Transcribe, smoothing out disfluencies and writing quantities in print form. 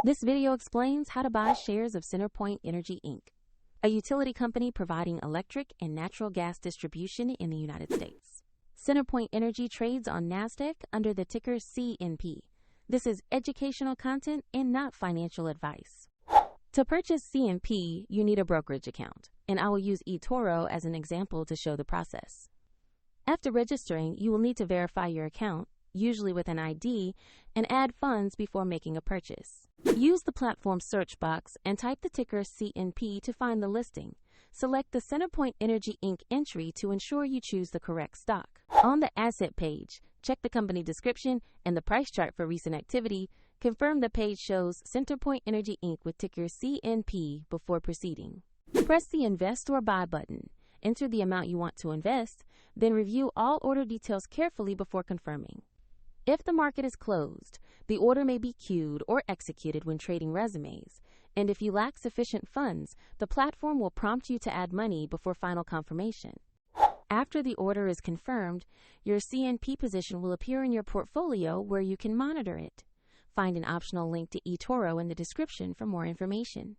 This video explains how to buy shares of Centerpoint Energy Inc., a utility company providing electric and natural gas distribution in the United States. Centerpoint Energy trades on NASDAQ under the ticker CNP. This is educational content and not financial advice. To purchase CNP, you need a brokerage account, and I will use eToro as an example to show the process. After registering, you will need to verify your account, usually with an ID, and add funds before making a purchase. Use the platform search box and type the ticker CNP to find the listing. Select the Centerpoint Energy Inc. entry to ensure you choose the correct stock. On the asset page, check the company description and the price chart for recent activity. Confirm the page shows Centerpoint Energy Inc. with ticker CNP before proceeding. Press the Invest or Buy button. Enter the amount you want to invest, then review all order details carefully before confirming. If the market is closed, the order may be queued or executed when trading resumes, and if you lack sufficient funds, the platform will prompt you to add money before final confirmation. After the order is confirmed, your CNP position will appear in your portfolio where you can monitor it. Find an optional link to eToro in the description for more information.